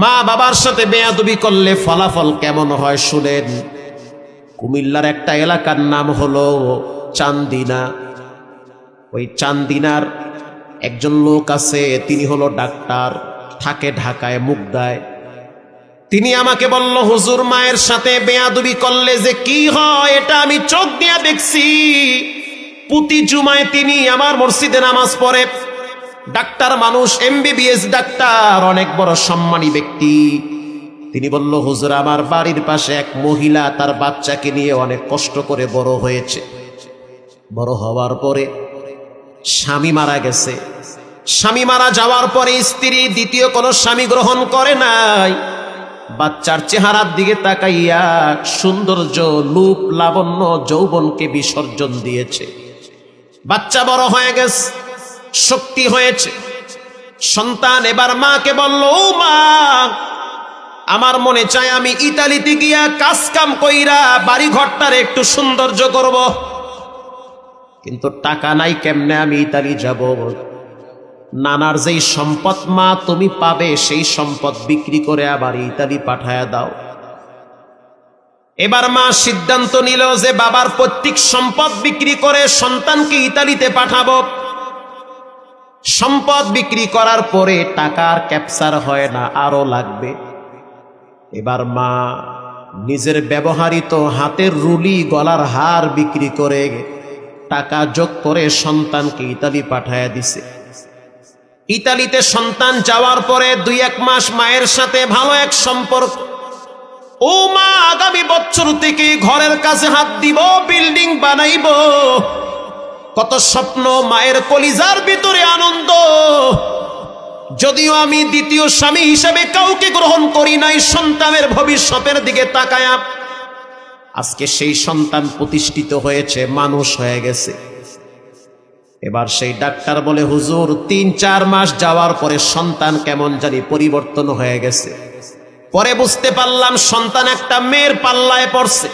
মা বাবার সাথে বেয়াদবি করলে ফলাফল কেমন হয় শুনেন। কুমিল্লার একটা এলাকার নাম হলো চান্দিনা। ওই চান্দিনার একজন লোক আছে, তিনি হলো ডাক্তার, থাকে ঢাকায় মুগদায়। তিনি আমাকে বলল, হুজুর মায়ের সাথে বেয়াদবি করলে যে কি হয় এটা আমি চোখ দিয়ে দেখছি। প্রতি জুমায় তিনি আমার মসজিদে নামাজ পড়ে। ডাক্তার মানুষ, এমবিবিএস ডাক্তার, অনেক বড় সম্মানী ব্যক্তি। তিনি বলল, হুজুর আমার বাড়ির পাশে এক মহিলা তার বাচ্চাকে নিয়ে অনেক কষ্ট করে বড় হয়েছে। বড় হওয়ার পরে স্বামী মারা গেছে। স্বামী মারা যাওয়ার পরে স্ত্রী দ্বিতীয় কোনো স্বামী গ্রহণ করে নাই। বাচ্চার চেহারার দিকে তাকাইয়া সৌন্দর্য, রূপ, লাবণ্য, যৌবনকে বিসর্জন দিয়েছে। বাচ্চা বড় হয়ে গেছে, শক্তি হয়েছে। সন্তান এবার মাকে বলল, ও মা, আমার মনে চায় আমি ইতালিতে গিয়া কাজ কাম কইরা বাড়ি ঘরটার একটু সৌন্দর্য করব, কিন্তু টাকা নাই, কেমনে আমি ইতালি যাব? নানার যেই সম্পদ মা তুমি পাবে সেই সম্পদ বিক্রি করে আবার ইতালি পাঠায়া দাও। এবার মা সিদ্ধান্ত নিল যে বাবার পৈতৃক সম্পদ বিক্রি করে সন্তানকে ইতালিতে পাঠাবো। সম্পদ বিক্রি করার পরে টাকার ক্যাপচার হয় না, আরো লাগবে। এবার মা নিজের ব্যবহৃত হাতের রুলি, গলার হার বিক্রি করে টাকা যোগ করে সন্তানকে ইতালি পাঠায়া দিছে। ইতালিতে সন্তান যাওয়ার পরে 2-1 মাস মায়ের সাথে ভালো এক সম্পর্ক। ও মা, আগামী বছর থেকে ঘরের কাছে হাত দিব, বিল্ডিং বানাইব। কত স্বপ্ন, মায়ের কলিজার ভিতরে আনন্দ। যদিও আমি দ্বিতীয় স্বামী হিসেবে কাউকে গ্রহণ করি নাই, সন্তানের ভবিষ্যতের দিকে তাকায়া আজকে সেই সন্তান প্রতিষ্ঠিত হয়েছে, মানুষ হয়ে গেছে। এবার সেই ডাক্তার বলে, হুজুর 3-4 মাস যাওয়ার পরে সন্তান কেমন জানি পরিবর্তন হয়ে গেছে। পরে বুঝতে পারলাম সন্তান একটা মেয়ের পাল্লায় পড়ছে।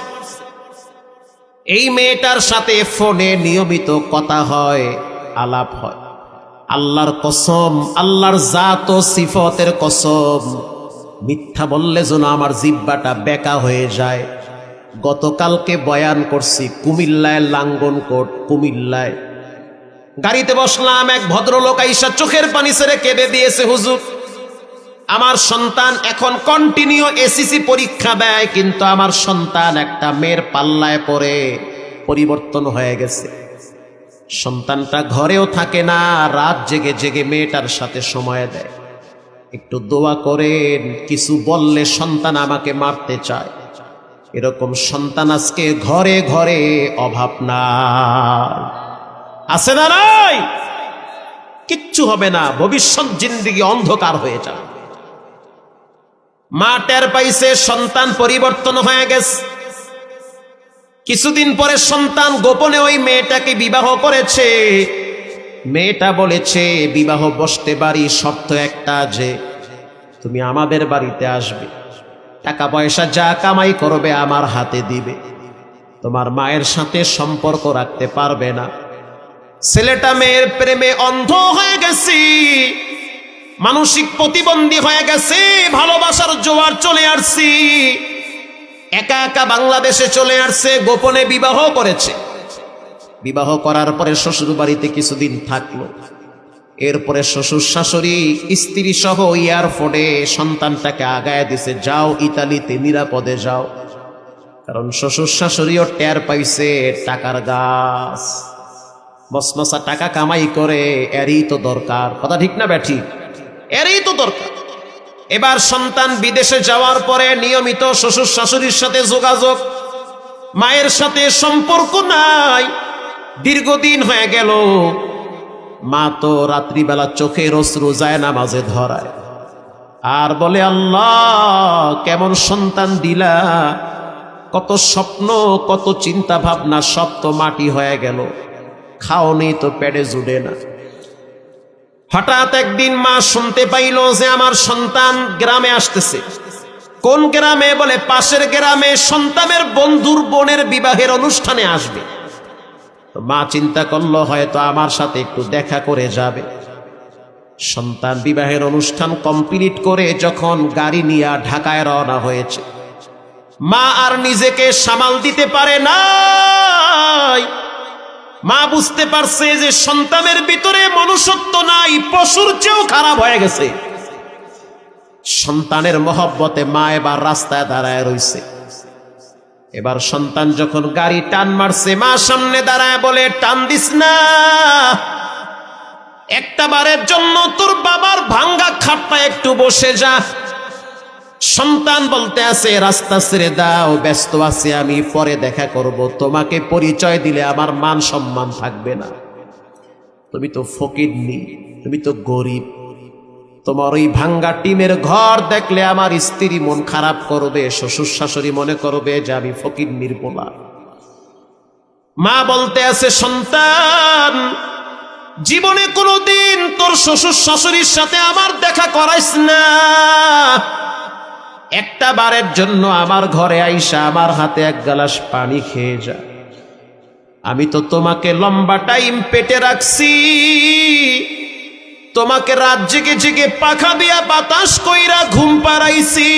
এই মেয়েটার সাথে ফোনে নিয়মিত কথা হয়, আলাপ হয়। আল্লাহর কসম, আল্লাহর জাত ও সিফতের কসম, মিথ্যা বললে যেন আমার জিহ্বাটা বেকা হয়ে যায়। গতকালকে বয়ান করছি কুমিল্লায়, লাঙ্গনকোট কুমিল্লায়। গাড়িতে বসলাম, এক ভদ্রলোক আইসা চোখের পানি ছেড়ে কেঁদে দিয়েছে, হুজুর আমার সন্তান এখন কন্টিনিউ এসএসসি পরীক্ষা দেয়, কিন্তু আমার সন্তান একটা মেয়ের পাল্লায় পড়ে পরিবর্তন হয়ে গেছে। সন্তানটা ঘরেও থাকে না, রাত জেগে জেগে মেয়েটার সাথে সময় দেয়। একটু দোয়া করেন, কিছু বললে সন্তান আমাকে মারতে চায়। এরকম সন্তান আজকে ঘরে ঘরে অভাব নাই, আছে না নাই? কিচ্ছু হবে না, ভবিষ্যৎ জিন্দেগি অন্ধকার হয়ে যাবে। মা টের পাইছে সন্তান পরিবর্তন হয়ে গেছে। কিছুদিন পরে সন্তান গোপনে ওই মেয়েটাকে বিবাহ করেছে। মেয়েটা বলেছে, বিবাহ বসতে পারি, শর্ত একটা, যে তুমি আমাদের বাড়িতে আসবে, টাকা পয়সা যা কামাই করবে আমার হাতে দিবে, তোমার মায়ের সাথে সম্পর্ক রাখতে পারবে না। ছেলেটা মেয়ের প্রেমে অন্ধ হয়ে গেছে, মানসিক প্রতিবন্ধী হয়ে গেছে। ভালোবাসার জোয়ার চলে আসছি, একা একা বাংলাদেশে চলে আসছে, গোপনে বিবাহ করেছে। বিবাহ করার পরে শ্বশুর বাড়িতে কিছুদিন থাকলো। এরপরে শ্বশুর শাশুড়ি স্ত্রী সহ এয়ারপোর্টে সন্তানটাকে আগায় দিছে, যাও ইতালিতে নিরাপদে যাও। কারণ শ্বশুর শাশুড়িও টের পাইছে টাকার গাছ, মসমসা টাকা কামাই করে, এরই তো দরকার। কথা ঠিক না ব্যাঠি? এরই তো দরকার। এবার সন্তান বিদেশে যাওয়ার পরে নিয়মিত শ্বশুর শাশুড়ির সাথে যোগাযোগ, মায়ের সাথে সম্পর্ক নাই। দীর্ঘদিন হয়ে গেল। মা তো রাত্রিবেলা চোখের অশ্রু যায় নামাজে ধরায়, আর বলে, আল্লাহ কেমন সন্তান দিলা, কত স্বপ্ন, কত চিন্তা ভাবনা, সব তো মাটি হয়ে গেল। খাও নেই তো পেটে জুড়ে না। হঠাৎ একদিন মা শুনতে পাইল যে আমার সন্তান গ্রামে আসতেছে। কোন গ্রামে? বলে পাশের গ্রামে সন্তানের বন্ধুর বোনের বিবাহের অনুষ্ঠানে আসবে। তো মা চিন্তা করলো হয়তো আমার সাথে একটু দেখা করে যাবে। সন্তান বিবাহের অনুষ্ঠান কমপ্লিট করে যখন গাড়ি নিয়ে ঢাকায় রওনা হয়েছে, মা আর নিজেকে সামাল দিতে পারে না। মা বুঝতে পারছে যে সন্তানের ভিতরে মনুষ্যত্ব নাই, পশুর চেয়েও খারাপ হয়ে গেছে। সন্তানের মহব্বতে মা এবার রাস্তায় দাঁড়ায় রইছে। এবার সন্তান যখন গাড়ি টান মারছে, মা সামনে দাঁড়ায় বলে, টান দিস না, একটা বারের জন্য তোর বাবার ভাঙ্গা খাটটা একটু বসে যা। সন্তান বলতে আছে, রাস্তা ছেড়ে দাও, ব্যস্ত আছি আমি, পরে দেখা করব, তোমাকে পরিচয় দিলে আমার মান সম্মান থাকবে না। তুমি তো ফকিরনি, তুমি তো গরিব, তোমার ওই ভাঙ্গা টিমের ঘর দেখলে আমার স্ত্রী মন খারাপ করবে, শ্বশুর শাশুড়ি মনে করবে যে আমি ফকিরনির পোলা। মা বলতে আছে, সন্তান জীবনে কোনোদিন তোর শ্বশুর শাশুড়ির সাথে আমার দেখা করাইস না, একটা বারের জন্য আমার ঘরে আইসা আমার হাতে এক গ্লাস পানি খেয়ে যা। আমি তো তোমাকে লম্বা টাইম পেটে রাখছি, তোমাকে রাত জেগে জেগে পাখা দিয়া বাতাস কইরা ঘুম পাড়াইছি,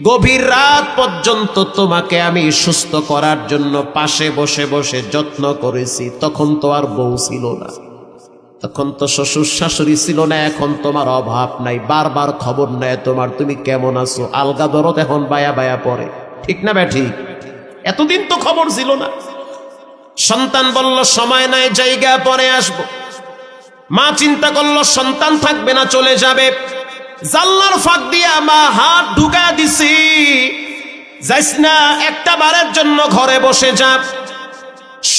গভীর রাত পর্যন্ত তোমাকে আমি সুস্থ করার জন্য পাশে বসে বসে যত্ন করেছি। তখন তো আর বউ ছিল না, তখন তো শ্বশুর শাশুড়ি ছিল না, এখন তোমার অভাব নাই, বারবার খবর নেয় তোমার, তুমি কেমন আছো, আলগা দরদ এখন বায়া বায়া পড়ে, ঠিক না ব্যাঠিক? এতদিন তো খবর ছিল না। সন্তান বলল, সময় নাই, জায়গা পরে আসবো। মা চিন্তা করলো সন্তান থাকবে না, চলে যাবে। জানলার ফাঁক দিয়া মা হাত ঢুকা দিছি, যাইস না, একটা বারের জন্য ঘরে বসে যা।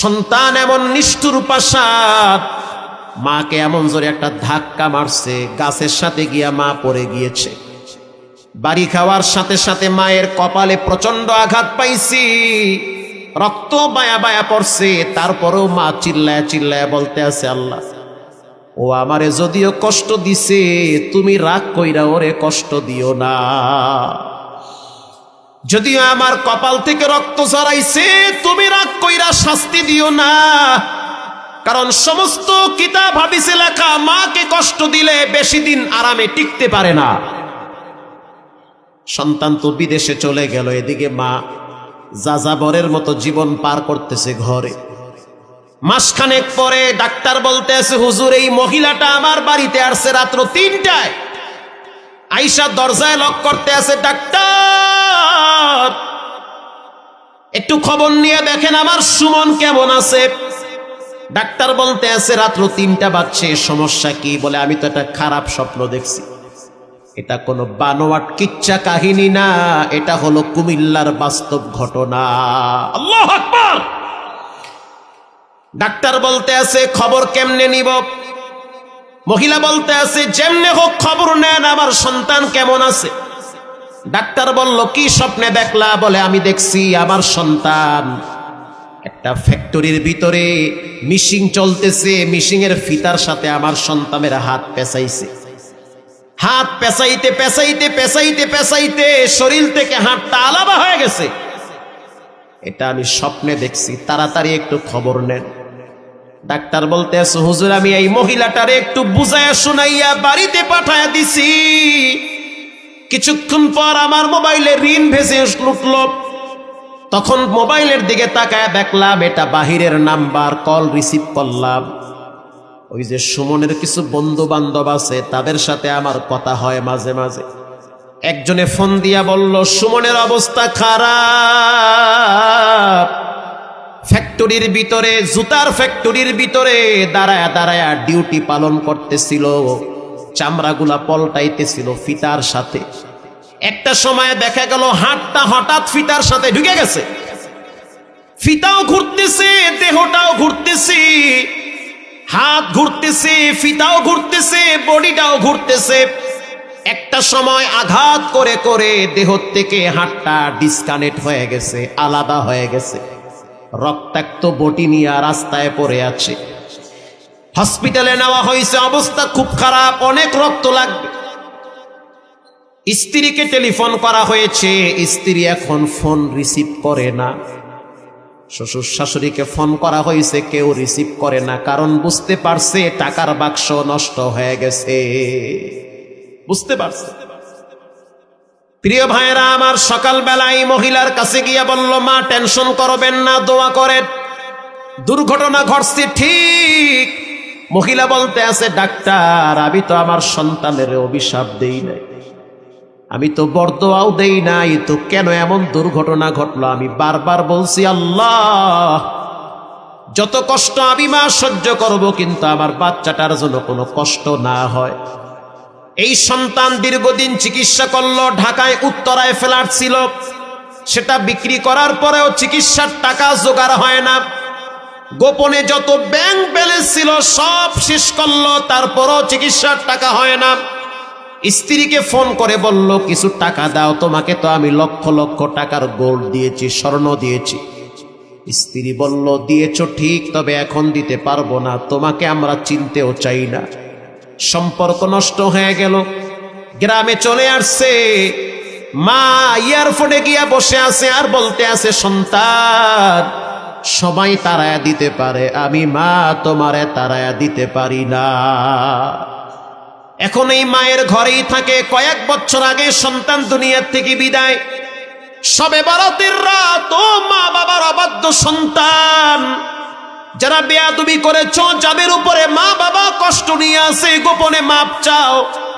সন্তান এমন নিষ্ঠুর পাশাদ, মাকে এমন জোরে একটা ধাক্কা মারছে, গাছের সাথে গিয়া মা পড়ে গিয়েছে। বাড়ি খাওয়ার সাথে সাথে মায়ের কপালে প্রচন্ড আঘাত পাইছি, রক্ত বায়া বায়া পড়ছে। তারপরেও মা চিল্লায় চিল্লায় বলতে আছে, আল্লাহ ও আমারে যদিও কষ্ট দিছে, তুমি রাগ কইরা ওরে কষ্ট দিও না। যদিও আমার কপাল থেকে রক্ত ঝরাইছে, তুমি রাগ কইরা শাস্তি দিও না, কারণ সমস্ত কিতাব হাদিসে লেখা মাকে কষ্ট দিলে বেশি দিন আরামে টিকতে পারে না। সন্তান তো বিদেশে চলে গেল, এদিকে মা যাযাবরের মতো জীবন পার করতেছে ঘরে। মাসখানেক পরে ডাক্তার বলতে আছে, হুজুর এই মহিলাটা আমার বাড়িতে আসছে রাত্র ৩টায়, আইসা দরজায় লক করতে আছে, ডাক্তার একটু খবর নিয়ে দেখেন আমার সুমন কেমন আছে। ডাক্তার বলতে আছে, রাত্র ৩টা বাজছে, সমস্যা কি? বলে, আমি তো একটা খারাপ স্বপ্ন দেখছি। এটা কোনো বানোয়াট কিচ্ছা কাহিনী না, এটা হলো কুমিল্লার বাস্তব ঘটনা। আল্লাহু আকবার। ডাক্তার বলতে আছে, খবর কেমনে নিব? মহিলা বলতে আছে, যেমনে হোক খবর নেন, আমার সন্তান কেমন আছে। ডাক্তার বলল, কি স্বপ্নে দেখলা? বলে, আমি দেখছি আমার সন্তান একটা ফ্যাক্টরির ভিতরে মিশিং চলতেছে, মিশিং এর ফিতার সাথে আমার সন্তানের হাত পেঁচাইছে। হাত পেঁচাইতে পেঁচাইতে পেঁচাইতে পেঁচাইতে শরীর থেকে হাতটা আলাদা হয়ে গেছে। এটা আমি স্বপ্নে দেখছি, তাড়াতাড়ি একটু খবর নেন। ডাক্তার বলতে আছে, হুজুর আমি এই মহিলাটারে একটু বুঝাইয়া শুনাইয়া বাড়িতে পাঠায়া দিছি। কিছুক্ষণ পর আমার মোবাইলে ঋণ ভেসে উঠল। তখন মোবাইলের দিকে তাকায় দেখলাম এটা বাহিরের নাম্বার, কল রিসিভ করলাম। ওই যে সুমনের কিছু বন্ধু বান্ধব আছে, তাদের সাথে আমার কথা হয় মাঝে মাঝে। একজনে ফোন দিয়া বলল, সুমনের অবস্থা খারাপ, ফ্যাক্টরির ভিতরে, জুতার ফ্যাক্টরির ভিতরে দাঁড়ায়া দাঁড়ায়া ডিউটি পালন করতেছিল, চামড়াগুলা পলটাইতেছিল ফিতার সাথে। একটা সময় দেখা গেল হাতটা হঠাৎ ফিতার সাথে ঢুকে গেছে, ফিতাও ঘুরতেছে, দেহটাও ঘুরতেছে, হাত ঘুরতেছে, ফিতাও ঘুরতেছে, বডিটাও ঘুরতেছে। একটা সময় আঘাত করে করে দেহ থেকে হাতটা ডিসকানেক্ট হয়ে গেছে, আলাদা হয়ে গেছে। রক্তাক্ত বটি নিয়ে রাস্তায় পড়ে আছে। হসপিটালে নেওয়া হয়েছে, অবস্থা খুব খারাপ, অনেক রক্ত লাগবে। স্ত্রীকে টেলিফোন করা হয়েছে, স্ত্রী এখন ফোন রিসিভ করে না। শ্বশুর শাশুড়িকে ফোন করা হয়েছে, কেউ রিসিভ করে না, কারণ বুঝতে পারছে টাকার বাক্স নষ্ট হয়ে গেছে। বুঝতে পারছে। প্রিয় ভাইরা আমার, সকালবেলায় মহিলার কাছে গিয়া বলল, মা টেনশন করবেন না, দোয়া করেন, দুর্ঘটনা ঘটছে ঠিক। মহিলা বলতে আছে, ডাক্তার আমি তো আমার সন্তানের অভিশাপ দেই নাই, আমি তো বরদোয়াও দেই নাই, তো কেন এমন দুর্ঘটনা ঘটলো? আমি বারবার বলছি, আল্লাহ যত কষ্ট আমি মা সহ্য করব, কিন্তু আমার বাচ্চাটার জন্য কোনো কষ্ট না হয়। এই সন্তান দীর্ঘদিন চিকিৎসা করলো, ঢাকায় উত্তরায় ফ্ল্যাট ছিল, সেটা বিক্রি করার পরেও চিকিৎসার টাকা জোগাড় হয় না। গোপনে যত ব্যাংক ব্যালেন্স ছিল সব শেষ করলো, তারপরও চিকিৎসার টাকা হয় না। স্ত্রীকে ফোন করে বলল, কিছু টাকা দাও, তোমাকে তো আমি লক্ষ লক্ষ টাকার গোল্ড দিয়েছি, স্বর্ণ দিয়েছি। স্ত্রী বলল, দিয়েছ ঠিক, তবে এখন দিতে পারবো না, তোমাকে আমরা চিনতেও চাই না। সম্পর্ক নষ্ট হয়ে গেল। গ্রামে চলে আসছে, মা এয়ারপোর্টে গিয়া বসে আছে আর বলতে আছে, সন্তান সবাই তাড়ায়া দিতে পারে, আমি মা তোমারে তাড়ায়া দিতে পারি না। এখন এই মায়ের ঘরেই থাকে। কয়েক বছর আগে সন্তান দুনিয়ার থেকে বিদায়। সবে বরাতের রাত, ও মা বাবার অবাধ্য সন্তান, যারা বেয়াদবি করেছো, যাদের উপরে মা বাবা কষ্ট নিয়ে আসে, গোপনে মাপ চাও,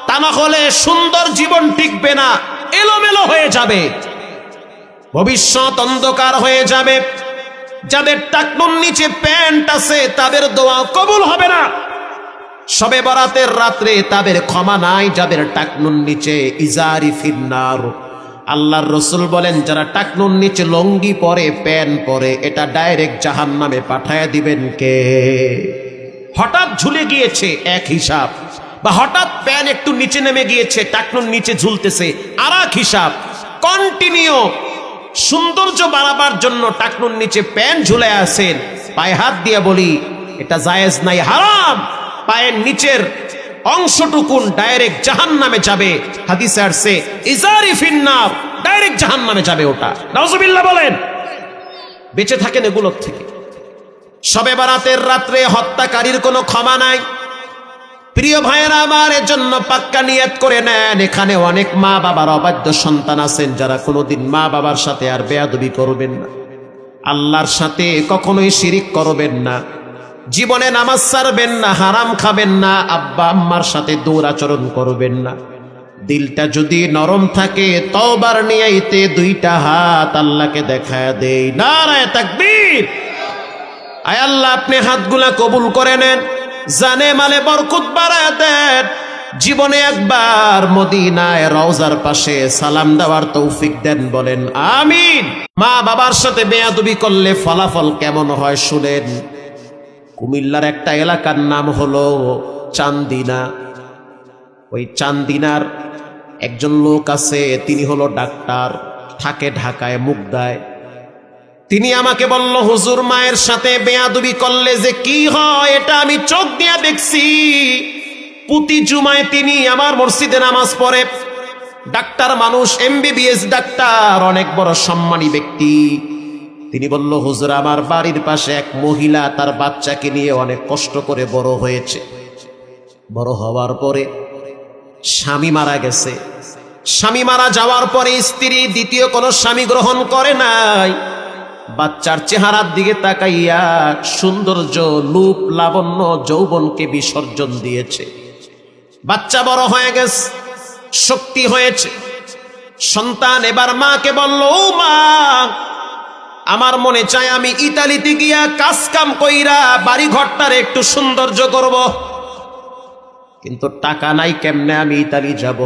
তা না হলে সুন্দর জীবন টিকবে না, এলোমেলো হয়ে যাবে, ভবিষ্যৎ অন্ধকার হয়ে যাবে। যাদের টাকনুর নিচে প্যান্ট আছে তাদের দোয়া কবুল হবে না। সবে বরাতের রাত্রে তাদের ক্ষমা নাই, যাদের টাকনুর নিচে ইজারি ফিন্নার। আল্লাহর রসুল বলেন, যারা টাকনুর নিচে লঙ্গি পরে, প্যান্ট পরে, এটা ডাইরেক্ট জাহান্নামে পাঠায় দিবেন কে? হঠাৎ ঝুলে গিয়েছে এক হিসাব, বা হঠাৎ প্যান্ট একটু নিচে নেমে গিয়েছে, টাকনুর নিচে ঝুলতেছে আর এক হিসাব। কন্টিনিউ সৌন্দর্য বাড়াবার জন্য টাকনুর নিচে প্যান্ট ঝুলে আছেন, পায়ে হাত দিয়ে বলি এটা জায়েজ নাই, হারাম। পায়ের নিচের অংশটুকুন ডাইরেক্ট জাহান্নামে যাবে। হাদিসে আসছে, ইজারি ফিন্নার, ডাইরেক্ট জাহান্নামে যাবে ওটা। নাউজুবিল্লাহ বলেন। বেঁচে থাকেন এগুলোর থেকে। শবে বরাতের রাত্রে হত্যাকারীর কোনো ক্ষমা নাই। প্রিয় ভাইয়েরা আমার, এর জন্য পাক্কা নিয়ত করে নেন। এখানে অনেক মা বাবার অবাধ্য সন্তান আছেন, যারা কোনোদিন মা বাবার সাথে আর বেয়াদবি করবেন না, আল্লাহর সাথে কখনোই শিরিক করবেন না, জীবনে নামাজ ছাড়বেন না, হারাম খাবেন না, আব্বা আম্মার সাথে দুরাচরণ করবেন না। দিলটা যদি নরম থাকে, তওবার নিয়াইতে দুইটা হাত আল্লাহকে দেখায় দেই। নারায়ে তাকবীর। আয় আল্লাহ, আপনি হাতগুলা কবুল করে নেন, জানে মালে বরকত বাড়ায় দেন। জীবনে একবার মদিনায় রওজার পাশে সালাম দেওয়ার তৌফিক দেন, বলেন আমিন। মা বাবার সাথে বেয়াদবি করলে ফলাফল কেমন হয় শুনেন। কুমিল্লার একটা এলাকার নাম হলো চান্দিনা। ওই চান্দিনার একজন লোক আছে, তিনি হলো ডাক্তার, থাকে ঢাকায় মুগদায়। তিনি আমাকে বলল, হুজুর মায়ের সাথে বেয়াদবি করলে যে কি হয় এটা আমি চোখ দিয়ে দেখছি। প্রতি জুমায় তিনি আমার মসজিদে নামাজ পড়ে। ডাক্তার মানুষ, MBBS ডাক্তার, অনেক বড় সম্মানী ব্যক্তি। তিনি বলল, হুজুর আমার বাড়ির পাশে এক মহিলা তার বাচ্চাকে নিয়ে অনেক কষ্ট করে বড় হয়েছে। বড় হওয়ার পরে স্বামী মারা গেছে। স্বামী মারা যাওয়ার পরে স্ত্রী দ্বিতীয় কোনো স্বামী গ্রহণ করে নাই। বাচ্চার চেহারার দিকে তাকাইয়া সৌন্দর্য, রূপ, লাবণ্য, যৌবনকে বিসর্জন দিয়েছে। বাচ্চা বড় হয়ে গেছে, শক্তি হয়েছে। সন্তান এবার মাকে বলল, ও মা, আমার মনে চায় আমি ইতালিতে গিয়া কাজ কাম কইরা বাড়ি ঘরটারে একটু সৌন্দর্য করব, কিন্তু টাকা নাই, কেমনে আমি ইতালি যাব?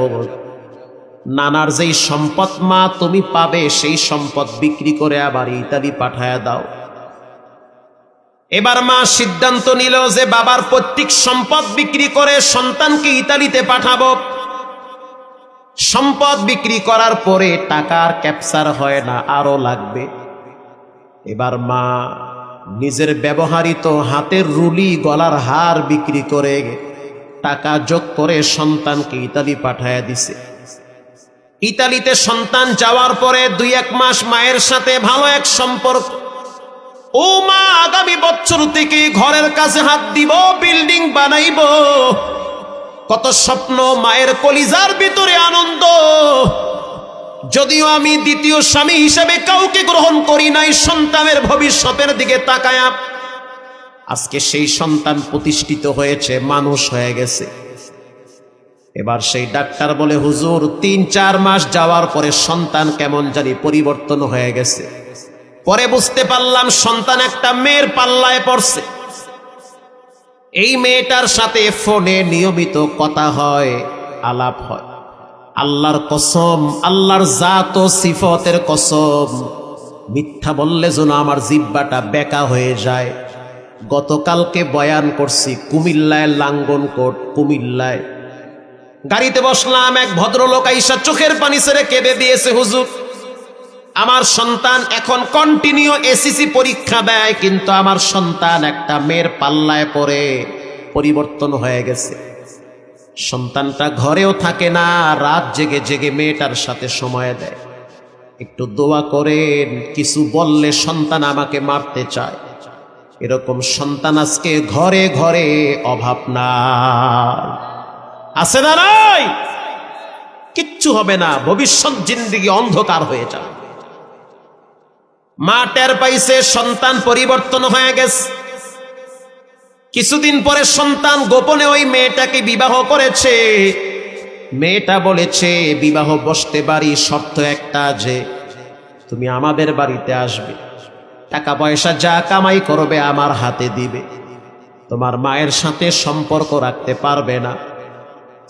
নানার যেই সম্পদ মা তুমি পাবে, সেই সম্পদ বিক্রি করে আবার ইতালি পাঠায়া দাও। এবার মা সিদ্ধান্ত নিল যে বাবার প্রত্যেক সম্পদ বিক্রি করে সন্তানকে ইতালিতে পাঠাবো। সম্পদ বিক্রি করার পরে টাকার ক্যাপচার হয় না, আরো লাগবে। এবার মা নিজের ব্যবহৃত হাতের রুলি, গলার হার বিক্রি করে টাকা যোগ করে সন্তানকে ইতালি পাঠায়া দিছে। ইতালিতে সন্তান যাওয়ার পরে 2-1 মাস মায়ের সাথে ভালো এক সম্পর্ক। ও মা, আগামী বছর থেকে ঘরের কাছে হাত দিব, বিল্ডিং বানাইব। কত স্বপ্ন, মায়ের কলিজার ভিতরে আনন্দ। যদিও আমি দ্বিতীয় স্বামী হিসেবে কাউকে গ্রহণ করি নাই, সন্তানের ভবিষ্যতের দিকে তাকায়া আজকে সেই সন্তান প্রতিষ্ঠিত হয়েছে, মানুষ হয়ে গেছে। এবার সেই ডাক্তার বলে, হুজুর ৩-৪ মাস যাওয়ার পরে সন্তান কেমন জানি পরিবর্তন হয়ে গেছে। পরে বুঝতে পারলাম সন্তান একটা মেয়ের পাল্লায় পড়ছে। এই মেয়েটার সাথে ফোনে নিয়মিত কথা হয়, আলাপ হয়। আল্লাহর কসম, আল্লাহর জাত ও সিফতের কসম, মিথ্যা বললে যেন আমার জিহ্বাটা বেঁকা হয়ে যায়। গতকালকে বয়ান করছি কুমিল্লায়, লাঙ্গনকোট কুমিল্লায়। গাড়িতে বসলাম, এক ভদ্রলোক আইসা চোখের পানি ছেড়ে কেঁদে দিয়েছে, হুজুর আমার সন্তান এখন কন্টিনিউ এসএসসি পরীক্ষা দেয়, কিন্তু আমার সন্তান একটা মেয়ের পাল্লায় পড়ে পরিবর্তন হয়ে গেছে। সন্তানটা ঘরেও থাকে না, রাত জেগে জেগে মেয়েটার সাথে সময় দেয়। একটু দোয়া করেন, কিছু বললে সন্তান আমাকে মারতে চায়। এরকম সন্তান আজকে ঘরে ঘরে অভাব না, আছে না নাই? কিচ্ছু হবে না, ভবিষ্যৎ জিন্দেগি অন্ধকার হয়ে যাবে। মা টের পাইছে সন্তান পরিবর্তন হয়ে গেছে। কিছুদিন পরে সন্তান গোপনে ওই মেয়েটাকে বিবাহ করেছে। মেয়েটা বলেছে, বিবাহ বসতে পারি, শর্ত একটা, যে তুমি আমাদের বাড়িতে আসবে, টাকা পয়সা যা কামাই করবে আমার হাতে দিবে, তোমার মায়ের সাথে সম্পর্ক রাখতে পারবে না।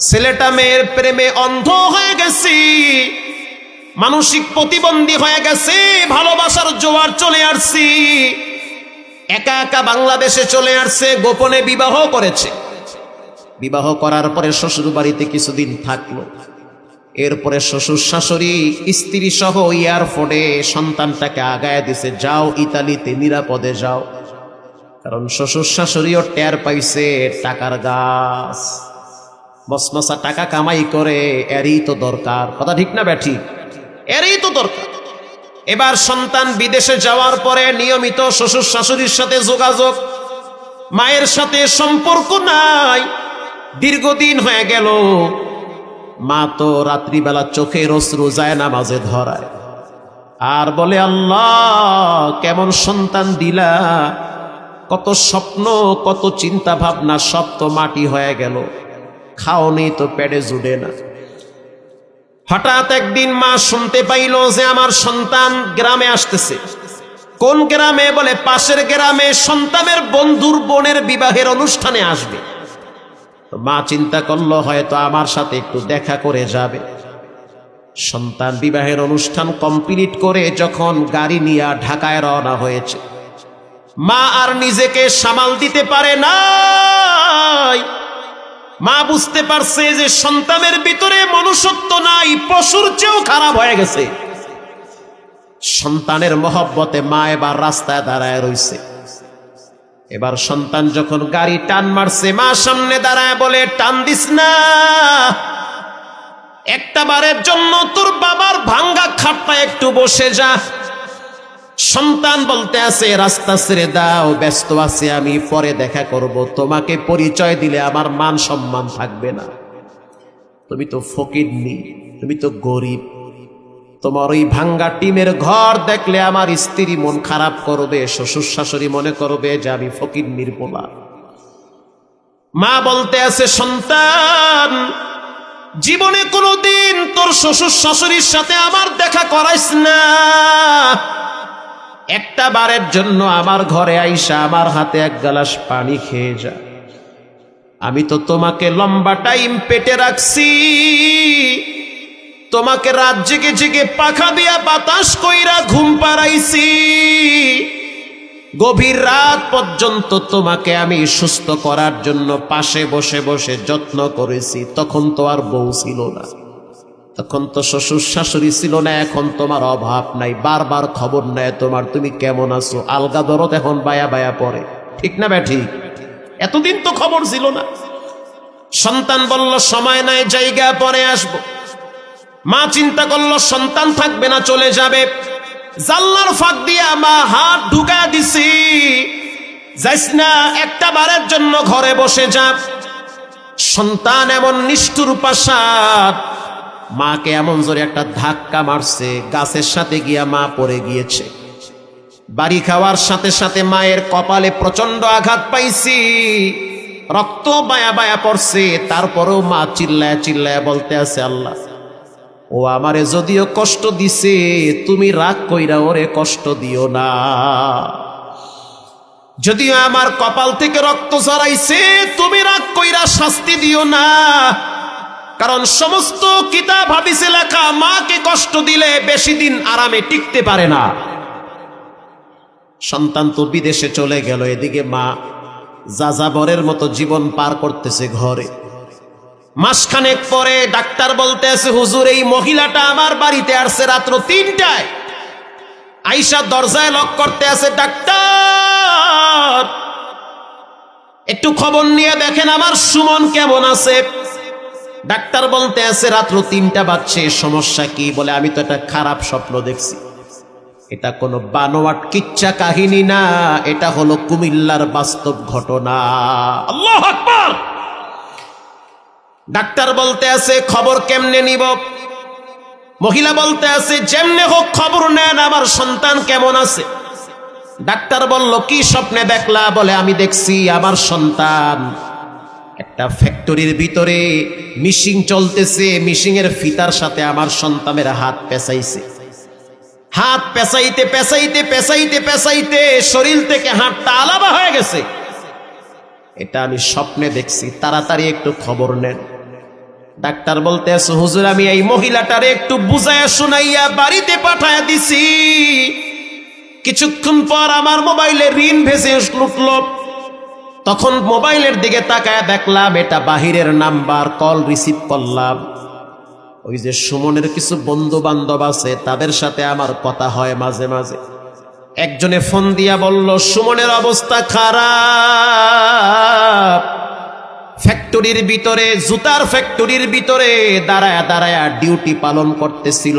ছেলেটা মেয়ের প্রেমে অন্ধ হয়ে গেছে, মানসিক প্রতিবন্ধী হয়ে গেছে, ভালোবাসার জোয়ার চলে আসছি, একা একা বাংলাদেশে চলে আসছে, গোপনে বিবাহ করেছে। বিবাহ করার পরে শ্বশুর বাড়িতে কিছুদিন থাকলো। এরপরে শ্বশুর শাশুড়ি স্ত্রী সহ এয়ারপোর্টে সন্তানটাকে আগায় দিছে, যাও ইতালিতে নিরাপদে যাও। কারণ শ্বশুর শাশুড়িও টের পাইছে টাকার গাছ, মসমসা টাকা কামাই করে, এরই তো দরকার। কথা ঠিক না ব্যাঠি? এরই তো দরকার। এবার সন্তান বিদেশে যাওয়ার পরে নিয়মিত শ্বশুর শাশুড়ির সাথে যোগাযোগ, মায়ের সাথে সম্পর্ক নাই, দীর্ঘদিন হয়ে গেল। মা তো রাত্রিবেলা চোখের অশ্রু যায় নামাজে ধরায়, আর বলে, আল্লাহ কেমন সন্তান দিলা, কত স্বপ্ন, কত চিন্তা ভাবনা, সব তো মাটি হয়ে গেল, খাও নেই তো পেটে জুড়ে না। হঠাৎ একদিন মা শুনতে পাইল যে আমার সন্তান গ্রামে আসতেছে। কোন গ্রামে? বলে পাশের গ্রামে সন্তানের বন্ধুর বোনের বিবাহের অনুষ্ঠানে আসবে। মা চিন্তা করলো হয়তো আমার সাথে একটু দেখা করে যাবে। সন্তান বিবাহের অনুষ্ঠান কমপ্লিট করে যখন গাড়ি নিয়ে ঢাকায় রওনা হয়েছে, মা আর নিজেকে সামাল দিতে পারে নাই। মা বুঝতে পারছে যে সন্তানের ভিতরে মনুষ্যত্ব নাই, পশুর চেয়েও খারাপ হয়ে গেছে। সন্তানের মহব্বতে মা এবার রাস্তায় দাঁড়ায় রইছে। এবার সন্তান যখন গাড়ি টান মারছে, মা সামনে দাঁড়ায় বলে, টান দিস না, একটা বারের জন্য তোর বাবার ভাঙ্গা খাটটা একটু বসে যা। সন্তান বলতে আছে, রাস্তা ছেড়ে দাও, ব্যস্ত আছে আমি, পরে দেখা করব, তোমাকে পরিচয় দিলে আমার মান সম্মান থাকবে না, তুমি তো ফকিরনি, তুমি তো গরিব, তোমার ওই ভাঙ্গা টিমের ঘর দেখলে আমার স্ত্রী মন খারাপ করবে, শ্বশুর শাশুড়ি মনে করবে যে আমি ফকিরনির পোলা। মা বলতে আছে, সন্তান জীবনে কোনোদিন তোর শ্বশুর শাশুড়ির সাথে আমার দেখা করাইস না, একটা বারের জন্য আমার ঘরে আইসা আমার হাতে এক গ্লাস পানি খেয়ে যা। আমি তো তোমাকে লম্বা টাইম পেটে রাখছি, তোমাকে রাত জেগে জেগে পাখা দিয়া বাতাস কইরা ঘুম পাড়াইছি, গভীর রাত পর্যন্ত তোমাকে আমি সুস্থ করার জন্য পাশে বসে বসে যত্ন করেছি। তখন তো আর বউ ছিল না, তখন তো শ্বশুর শাশুড়ি ছিল না, এখন তোমার অভাব নাই, বারবার খবর নেয় তোমার, তুমি কেমন আছো, আলগা দরদ এখন বায়া বায়া পড়ে, ঠিক না ব্যাঠি? এতদিন তো খবর ছিল না। সন্তান বলল, সময় নাই, জায়গা পরে আসবো। মা চিন্তা করলো সন্তান থাকবে না, চলে যাবে। জানলার ফাঁক দিয়া মা হাত ঢুকা দিছি, যাইস না, একটা বারের জন্য ঘরে বসে যা। সন্তান এমন নিষ্ঠুর পাশাদ, মাকে এমন জোরে একটা ধাক্কা মারছে, গাছের সাথে গিয়া মা পড়ে গিয়েছে। বাড়ি খাওয়ার সাথে সাথে মায়ের কপালে প্রচন্ড আঘাত পাইছি, রক্ত বায়া বায়া পড়ছে। তারপরেও মা চিল্লায় চিল্লায় বলতে আছে, আল্লাহ, ও আমারে যদিও কষ্ট দিছে, তুমি রাগ কইরা ওরে কষ্ট দিও না। যদিও আমার কপাল থেকে রক্ত ঝরাইছে, তুমি রাগ কইরা শাস্তি দিও না। কারণ সমস্ত কিতাব হাদিসে লেখা, মাকে কষ্ট দিলে বেশি দিন আরামে টিকতে পারে না। সন্তান তো বিদেশে চলে গেল, এদিকে মা যাযাবরের মতো জীবন পার করতেছে ঘরে। মাসখানেক পরে ডাক্তার বলতে আছে, হুজুর, এই মহিলাটা আমার বাড়িতে আসছে রাত্র ৩টায়, আইসা দরজায় লক করতে আছে, ডাক্তার একটু খবর নিয়ে দেখেন আমার সুমন কেমন আছে। ডাক্তার বলতে আছে, রাত্র ৩টা বাজছে, সমস্যা কি? বলে, আমি তো একটা খারাপ স্বপ্ন দেখছি। এটা কোনো বানোয়াট কিচ্ছা কাহিনী না, এটা হলো কুমিল্লার বাস্তব ঘটনা। আল্লাহু আকবার। ডাক্তার বলতে আছে, খবর কেমনে নিব? মহিলা বলতে আছে, যেমনে হোক খবর নেন, আমার সন্তান কেমন আছে। ডাক্তার বলল, কি স্বপ্নে দেখলা? বলে, আমি দেখছি আমার সন্তান একটা ফ্যাক্টরির ভিতরে মিশিং চলতেছে, মিশিং এর ফিতার সাথে আমার সন্তানের হাত পেঁচাইছে। হাত পেঁচাইতে পেঁচাইতে পেঁচাইতে পেঁচাইতে শরীর থেকে হাতটা আলাদা হয়ে গেছে। এটা আমি স্বপ্নে দেখছি, তাড়াতাড়ি একটু খবর নেন। ডাক্তার বলতে আছে, হুজুর, আমি এই মহিলাটারে একটু বুঝাইয়া শুনাইয়া বাড়িতে পাঠায়া দিছি। কিছুক্ষণ পর আমার মোবাইলে ঋণ ভেসে উঠল। তখন মোবাইলের দিকে তাকায় দেখলাম এটা বাহিরের নাম্বার, কল রিসিভ করলাম। ওই যে সুমনের কিছু বন্ধু বান্ধব আছে, তাদের সাথে আমার কথা হয় মাঝে মাঝে। একজনে ফোন দিয়া বলল, সুমনের অবস্থা খারাপ, ফ্যাক্টরির ভিতরে, জুতার ফ্যাক্টরির ভিতরে দাঁড়ায়া দাঁড়ায়া ডিউটি পালন করতেছিল,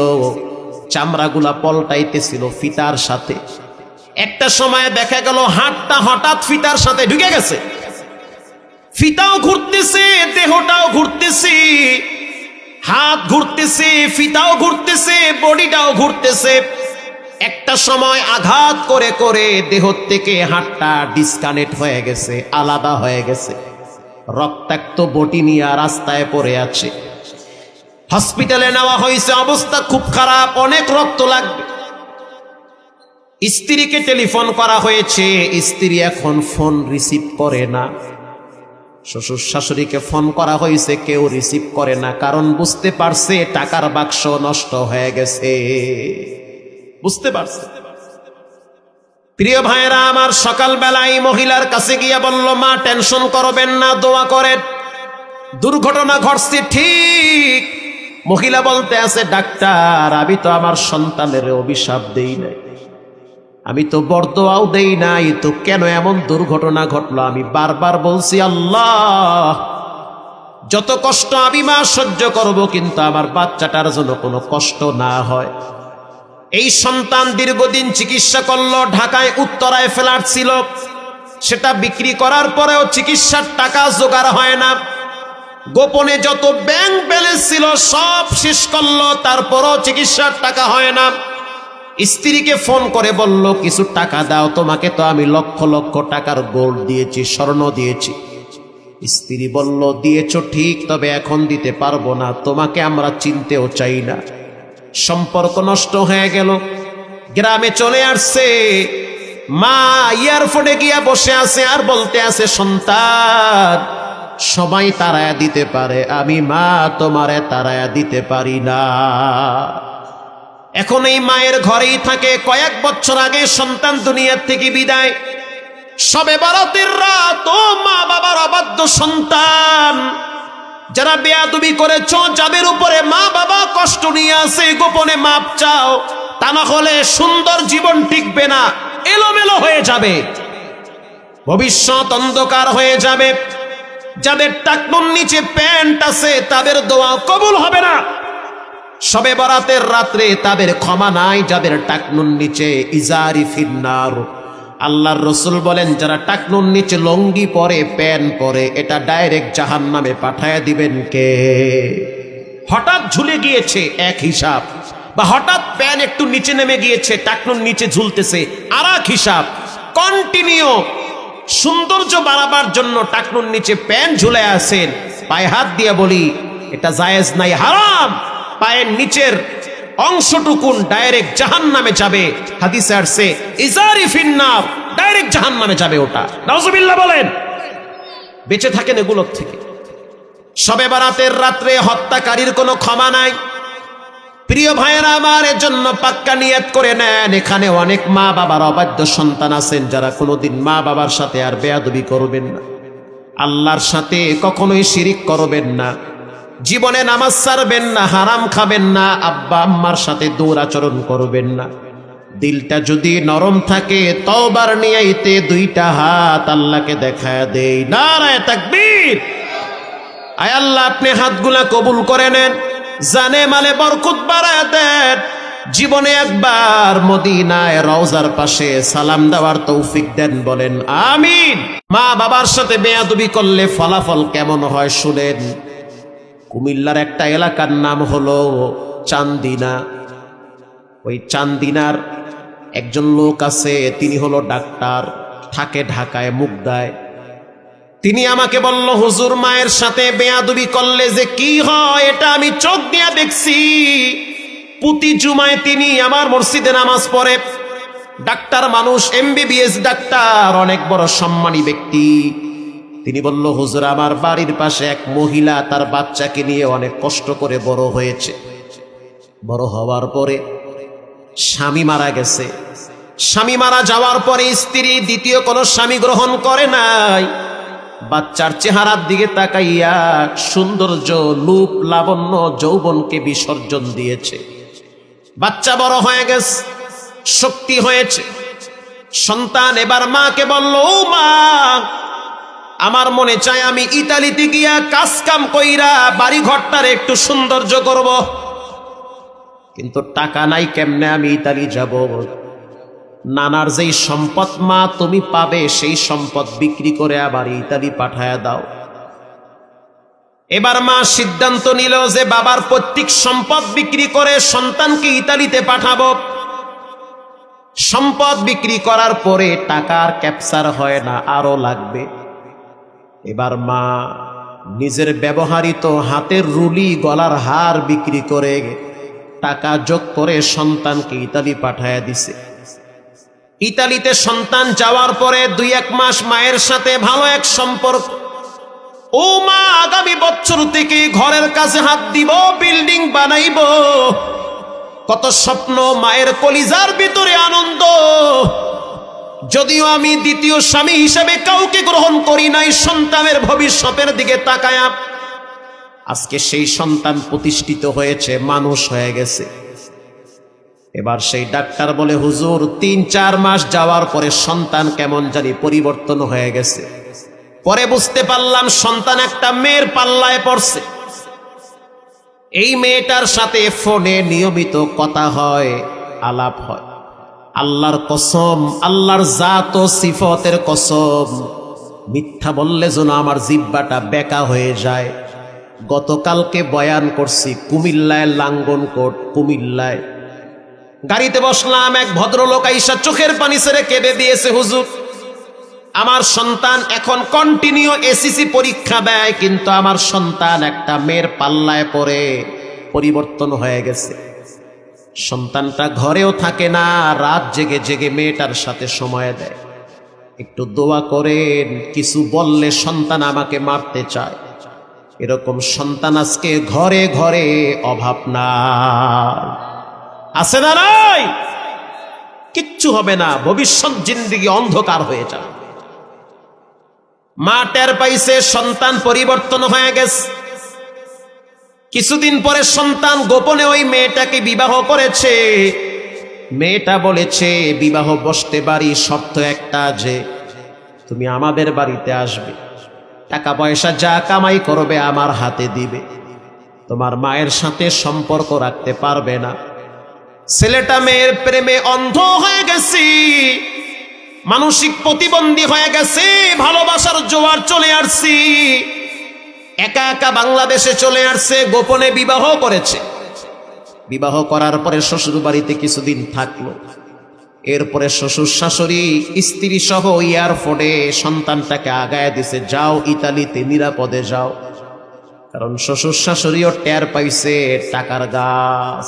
চামড়াগুলা পল্টাইতেছিল ফিতার সাথে। একটা সময় দেখা গেল হাতটা হঠাৎ ফিতার সাথে ঢুকে গেছে, ফিতাও ঘুরতেছে, দেহটাও ঘুরতেছে, হাত ঘুরতেছে, ফিতাও ঘুরতেছে, বডিটাও ঘুরতেছে। একটা সময় আঘাত করে করে দেহ থেকে হাতটা ডিসকানেক্ট হয়ে গেছে, আলাদা হয়ে গেছে। রক্তাক্ত বটি নিয়ে রাস্তায় পড়ে আছে। হসপিটালে নেওয়া হয়েছে, অবস্থা খুব খারাপ, অনেক রক্ত লাগবে। স্ত্রীকে টেলিফোন করা হয়েছে, স্ত্রী এখন ফোন রিসিভ করে না। শ্বশুর শাশুড়িকে ফোন করা হয়েছে, কেউ রিসিভ করে না, কারণ বুঝতে পারছে টাকার বাক্স নষ্ট হয়ে গেছে। বুঝতে পারছে। প্রিয় ভাইরা আমার, সকালবেলায় মহিলার কাছে গিয়ে বলল, মা টেনশন করবেন না, দোয়া করেন, দুর্ঘটনা ঘটছে ঠিক। মহিলা বলতে আছে, ডাক্তার, আমি তো আমার সন্তানের অভিশাপ দেই নাই, আমি তো বরদোয়াও দেই নাই, তো কেন এমন দুর্ঘটনা ঘটলো? আমি বারবার বলছি, আল্লাহ, যত কষ্ট আমি মা সহ্য করব, কিন্তু আমার বাচ্চাটার জন্য কোনো কষ্ট না হয়। এই সন্তান দীর্ঘদিন চিকিৎসা করলো, ঢাকায় উত্তরায় ফ্ল্যাট ছিল, সেটা বিক্রি করার পরেও চিকিৎসার টাকা জোগাড় হয় না। গোপনে যত ব্যাংক ব্যালেন্স ছিল সব শেষ করলো, তারপরও চিকিৎসার টাকা হয় না। স্ত্রীকে ফোন করে বলল, কিছু টাকা দাও, তোমাকে তো আমি লক্ষ লক্ষ টাকার গোল্ড দিয়েছি, স্বর্ণ দিয়েছি। স্ত্রী বলল, দিয়েছো ঠিক, তবে এখন দিতে পারবো না, তোমাকে আমরা চিনতেও চাই না। সম্পর্ক নষ্ট হয়ে গেল। গ্রামে চলে আসছে, মা এয়ারপোর্টে গিয়া বসে আছে আর বলতে আছে, সন্তান, সবাই তাড়ায়া দিতে পারে, আমি মা তোমারে তাড়ায়া দিতে পারি না। এখন এই মায়ের ঘরেই থাকে। কয়েক বছর আগে সন্তান দুনিয়ার থেকে বিদায়। শবে বরাতের রাত, ও মা বাবার অবাধ্য সন্তান, যারা বেয়াদবি করেছো, যাদের উপরে মা বাবা কষ্ট নিয়ে আসে, গোপনে মাপ চাও, তা না হলে সুন্দর জীবন টিকবে না, এলোমেলো হয়ে যাবে, ভবিষ্যৎ অন্ধকার হয়ে যাবে। যাদের টাকনুর নিচে প্যান্ট আছে, তাদের দোয়া কবুল হবে না। শবে বরাতের রাত্রে তাদের ক্ষমা নাই যাদের টাকনুর নিচে ইজারি ফিন্নার। আল্লাহর রসুল বলেন যারা টাকনুর নিচে লঙ্গি পরে প্যান্ট পরে এটা ডাইরেক্ট জাহান্নামে পাঠায় দিবেন কে? হঠাৎ ঝুলে গিয়েছে এক হিসাব, বা হঠাৎ প্যান একটু নিচে নেমে গিয়েছে টাকনুর নিচে ঝুলতেছে আর এক হিসাব। কন্টিনিউ সৌন্দর্য বাড়াবার জন্য টাকনুর নিচে প্যান ঝুলে আছেন, পায়ে হাত দিয়ে বলি এটা জায়েজ নাই, হারাম। পায়ের নিচের অংশটুকুন ডাইরেক্ট জাহান্নামে যাবে। হাদিসে আসছে ইজারি ফিন্নার, ডাইরেক্ট জাহান্নামে যাবে ওটা। নাউজুবিল্লাহ বলেন। বেঁচে থাকেন এগুলোর থেকে। শবে বরাতের রাত্রে হত্যাকারীর কোনো ক্ষমা নাই। প্রিয় ভাইয়েরা আমার, এর জন্য পাক্কা নিয়ত করে নেন। এখানে অনেক মা বাবার অবাধ্য সন্তান আছেন যারা কোনোদিন মা বাবার সাথে আর বেয়াদবি করবেন না, আল্লাহর সাথে কখনোই শিরিক করবেন না, জীবনে নামাজ ছাড়বেন না, হারাম খাবেন না, আব্বা আম্মার সাথে দুরাচরণ করবেন না। দিলটা যদি নরম থাকে তওবার নিয়াইতে দুইটা হাত আল্লাহকে দেখায় দেই। নারায়ে তাকবীর। আয় আল্লাহ আপনি হাতগুলা কবুল করে নেন, জানে মালে বরকত বাড়ায় দেন। জীবনে একবার মদিনায় রওজার পাশে সালাম দেওয়ার তৌফিক দেন, বলেন আমিন। মা বাবার সাথে বেয়াদবি করলে ফলাফল কেমন হয় শুনেন। কুমিল্লার একটা এলাকার নাম হলো চান্দিনা। ওই চান্দিনার একজন লোক আছে, তিনি হলো ডাক্তার, থাকে ঢাকায় মুগদায়। তিনি আমাকে বলল, হুজুর মায়ের সাথে বেয়াদবি করলে যে কি হয় এটা আমি চোখ দিয়ে দেখছি। প্রতি জুমায় তিনি আমার মসজিদে নামাজ পড়ে। ডাক্তার মানুষ, MBBS ডাক্তার, অনেক বড় সম্মানী ব্যক্তি। তিনি বলল, হুজুর আমার বাড়ির পাশে এক মহিলা তার বাচ্চাকে নিয়ে অনেক কষ্ট করে বড় হয়েছে। বড় হওয়ার পরে স্বামী মারা গেছে। স্বামী মারা যাওয়ার পরে স্ত্রী দ্বিতীয় কোনো স্বামী গ্রহণ করে নাই। বাচ্চার চেহারার দিকে তাকাইয়া সৌন্দর্য, রূপ, লাবণ্য, যৌবনকে বিসর্জন দিয়েছে। বাচ্চা বড় হয়ে গেছে, শক্তি হয়েছে। সন্তান এবার মাকে বলল, ও মা, আমার মনে চায় আমি ইতালিতে গিয়া কাজ কাম কইরা বাড়ি ঘরটার একটু সৌন্দর্য করব, কিন্তু টাকা নাই, কেমনে আমি ইতালি যাব? নানার যেই সম্পদ মা তুমি পাবে সেই সম্পদ বিক্রি করে আবার ইতালি পাঠায়া দাও। এবার মা সিদ্ধান্ত নিল যে বাবার পৈতৃক সম্পদ বিক্রি করে সন্তানকে ইতালিতে পাঠাবো। সম্পদ বিক্রি করার পরে টাকার ক্যাপচার হয় না, আরো লাগবে। এবার মা নিজের ব্যবহৃত হাতের রুলি, গলার হার বিক্রি করে টাকা যোগ করে সন্তানকে ইতালি পাঠায়া দিছে। ইতালিতে সন্তান যাওয়ার পরে 2-1 মাস মায়ের সাথে ভালো এক সম্পর্ক। ও মা, আগামী বছর থেকে ঘরের কাছে হাত দিব, বিল্ডিং বানাইব। কত স্বপ্ন, মায়ের কলিজার ভিতরে আনন্দ। যদিও আমি দ্বিতীয় স্বামী হিসেবে কাউকে গ্রহণ করি নাই, সন্তানের ভবিষ্যতের দিকে তাকায়া আজকে সেই সন্তান প্রতিষ্ঠিত হয়েছে, মানুষ হয়ে গেছে। এবার সেই ডাক্তার বলে, হুজুর 3-4 মাস যাওয়ার পরে সন্তান কেমন জানি পরিবর্তন হয়ে গেছে। পরে বুঝতে পারলাম সন্তান একটা মেয়ের পাল্লায় পড়ছে। এই মেয়েটার সাথে ফোনে নিয়মিত কথা হয়, আলাপ হয়। আল্লাহর কসম, আল্লাহর জাত ও সিফতের কসম, মিথ্যা বললে যেন আমার জিহ্বাটা বেঁকা হয়ে যায়। গতকালকে বয়ান করছি কুমিল্লায়, লাঙ্গনকোট কুমিল্লায়। গাড়িতে বসলাম, এক ভদ্রলোক আইসা চোখের পানি ছেড়ে কেঁদে দিয়েছে, হুজুর আমার সন্তান এখন কন্টিনিউ SSC পরীক্ষা দেয়, কিন্তু আমার সন্তান একটা মেয়ের পাল্লায় পড়ে পরিবর্তন হয়ে গেছে। সন্তানটা ঘরেও থাকে না, রাত জেগে জেগে মেয়েটার সাথে সময় দেয়। একটু দোয়া করেন, কিছু বললে সন্তান আমাকে মারতে চায়। এরকম সন্তান আজকে ঘরে ঘরে অভাব না, আছে না নাই? কিচ্ছু হবে না, ভবিষ্যৎ জিন্দেগি অন্ধকার হয়ে যাবে। মা টের পাইছে সন্তান পরিবর্তন হয়ে গেছে। কিছুদিন পরে সন্তান গোপনে ওই মেয়েটাকে বিবাহ করেছে। মেয়েটা বলেছে, বিবাহ বসতে পারি, শর্ত একটা, যে তুমি আমাদের বাড়িতে আসবে, টাকা পয়সা যা কামাই করবে আমার হাতে দিবে। তোমার মায়ের সাথে সম্পর্ক রাখতে পারবে না। ছেলেটা মেয়ের প্রেমে অন্ধ হয়ে গেছি, মানসিক প্রতিবন্ধী হয়ে গেছে, ভালোবাসার জোয়ার চলে আসছি, একা একা বাংলাদেশে চলে আসছে, গোপনে বিবাহ করেছে। বিবাহ করার পরে শ্বশুর বাড়িতে কিছুদিন থাকলো, এরপরে শ্বশুর শাশুড়ি স্ত্রী সহ এয়ারপোর্টে সন্তানটাকে আগায় দিছে, যাও ইতালিতে নিরাপদে যাও। কারণ শ্বশুর শাশুড়িও টের পাইছে টাকার গাছ,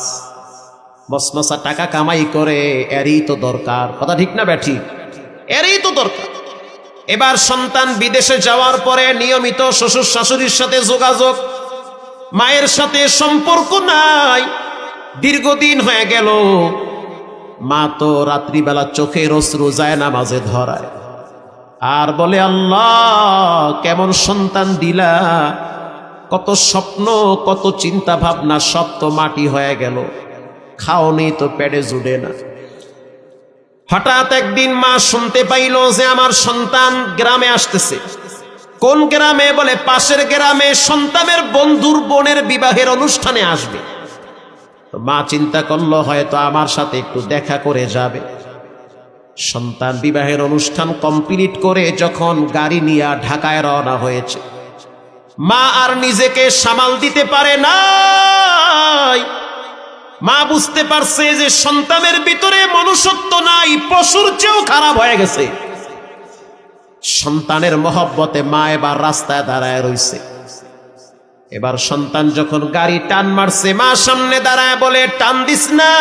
মসমসা টাকা কামাই করে, এরই তো দরকার। কথা ঠিক না ব্যাঠি? এরই তো দরকার। এবার সন্তান বিদেশে যাওয়ার পরে নিয়মিত শ্বশুর শাশুড়ির সাথে যোগাযোগ, মায়ের সাথে সম্পর্ক নাই, দীর্ঘদিন হয়ে গেল। মা তো রাত্রিবেলা চোখের অশ্রু যায় নামাজে ধরায়, আর বলে আল্লাহ কেমন সন্তান দিলা, কত স্বপ্ন কত চিন্তা ভাবনা সব তো মাটি হয়ে গেল, খাওনি তো পেটে জুড়ে না। হঠাৎ একদিন মা শুনতে পাইল যে আমার সন্তান গ্রামে আসতেছে। কোন গ্রামে? বলে পাশের গ্রামে সন্তানের বন্ধুর বোনের বিবাহের অনুষ্ঠানে আসবে। তো মা চিন্তা করলো হয়তো আমার সাথে একটু দেখা করে যাবে। সন্তান বিবাহের অনুষ্ঠান কমপ্লিট করে যখন গাড়ি নিয়ে ঢাকায় রওনা হয়েছে, মা আর নিজেকে সামাল দিতে পারে নাই। মা বুঝতে পারছে যে সন্তানের ভিতরে মনুষ্যত্ব নাই, পশুর চেয়েও খারাপ হয়ে গেছে। সন্তানের মহব্বতে মা এবার রাস্তায় দাঁড়ায় রইছে। এবার সন্তান যখন গাড়ি টান মারছে, মা সামনে দাঁড়ায় বলে, টান দিস না,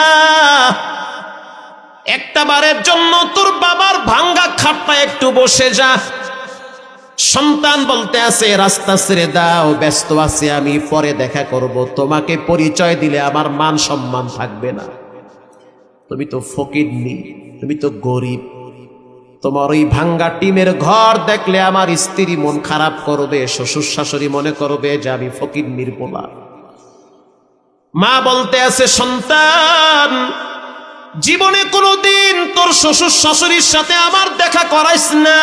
একটা বারের জন্য তোর বাবার ভাঙ্গা খাটটা একটু বসে যা। সন্তান বলতে আছে, রাস্তা ছেড়ে দাও, ব্যস্ত আছি আমি, পরে দেখা করব, তোমাকে পরিচয় দিলে আমার মান সম্মান থাকবে না, তুমি তো ফকিরনি, তুমি তো গরিব, তোমার ওই ভাঙ্গা টিমের ঘর দেখলে আমার স্ত্রী মন খারাপ করবে, শ্বশুর শাশুড়ি মনে করবে যে আমি ফকিরনির পোলা। মা বলতে আছে, সন্তান জীবনে কোনোদিন তোর শ্বশুর শাশুড়ির সাথে আমার দেখা করাইস না,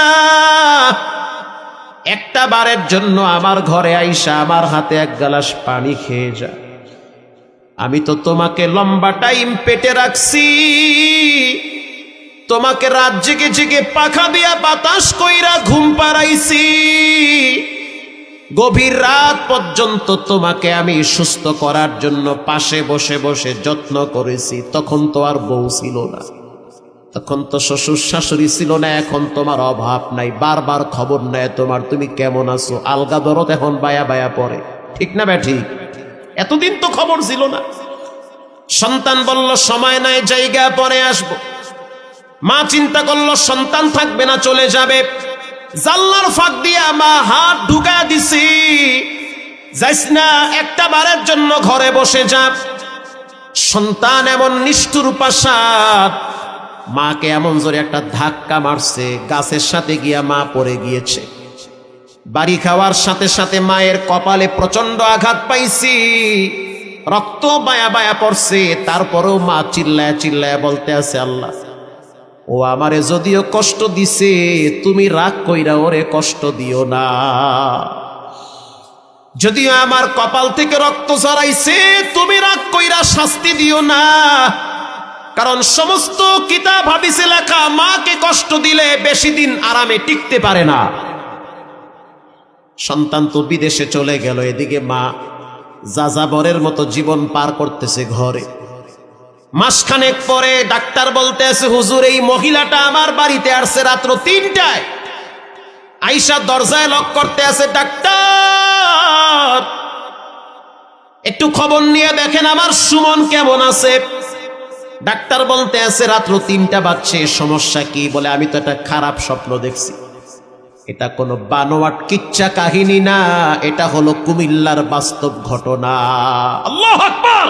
একটা বারের জন্য আমার ঘরে আইসা আমার হাতে এক গ্লাস পানি খেয়ে যা। আমি তো তোমাকে লম্বা টাইম পেটে রাখছি, তোমাকে রাত জেগে জেগে পাখা দিয়া বাতাস কইরা ঘুম পাড়াইছি, গভীর রাত পর্যন্ত তোমাকে আমি সুস্থ করার জন্য পাশে বসে বসে যত্ন করেছি। তখন তো আর বউ ছিল না, তখন তো শ্বশুর শাশুড়ি ছিল না, এখন তোমার অভাব নাই, বারবার খবর নেয় তোমার, তুমি কেমন আছো, আলগা দরদ এখন বায়া বায়া পড়ে, ঠিক না ব্যাঠি? এতদিন তো খবর ছিল না। সন্তান বলল, সময় নাই, জায়গা পরে আসবো। মা চিন্তা করলো সন্তান থাকবে না, চলে যাবে। জানলার ফাঁক দিয়া মা হাত ঢুকা দিছি, যাইস না, একটা বারের জন্য ঘরে বসে যা। সন্তান এমন নিষ্ঠুর পাশাদ, মাকে এমন জোরে একটা ধাক্কা মারছে, গাছের সাথে গিয়া মা পড়ে গিয়েছে। বাড়ি খাওয়ার সাথে সাথে মায়ের কপালে প্রচন্ড আঘাত পাইছি, রক্ত বায়া বায়া পড়ছে। তারপরেও মা চিল্লায় চিল্লায় বলতে আছে, আল্লাহ ও আমারে যদিও কষ্ট দিছে, তুমি রাগ কইরা ওরে কষ্ট দিও না। যদিও আমার কপাল থেকে রক্ত ঝরাইছে, তুমি রাগ কইরা শাস্তি দিও না। কারণ সমস্ত কিতাব হাদিসে লেখা, মাকে কষ্ট দিলে বেশি দিন আরামে টিকতে পারে না। সন্তান তো বিদেশে চলে গেল, এদিকে মা যাযাবরের মতো জীবন পার করতেছে ঘরে। মাসখানেক পরে ডাক্তার বলতে আছে, হুজুর এই মহিলাটা আমার বাড়িতে আসছে রাত্র 3টায়, আইসা দরজায় লক করতে আছে, ডাক্তার একটু খবর নিয়ে দেখেন আমার সুমন কেমন আছে। ডাক্তার বলতে আছে, রাত্র 3টা বাজছে, সমস্যা কি? বলে, আমি তো একটা খারাপ স্বপ্ন দেখছি। এটা কোনো বানোয়াট কিচ্ছা কাহিনী না, এটা হলো কুমিল্লার বাস্তব ঘটনা। আল্লাহু আকবার।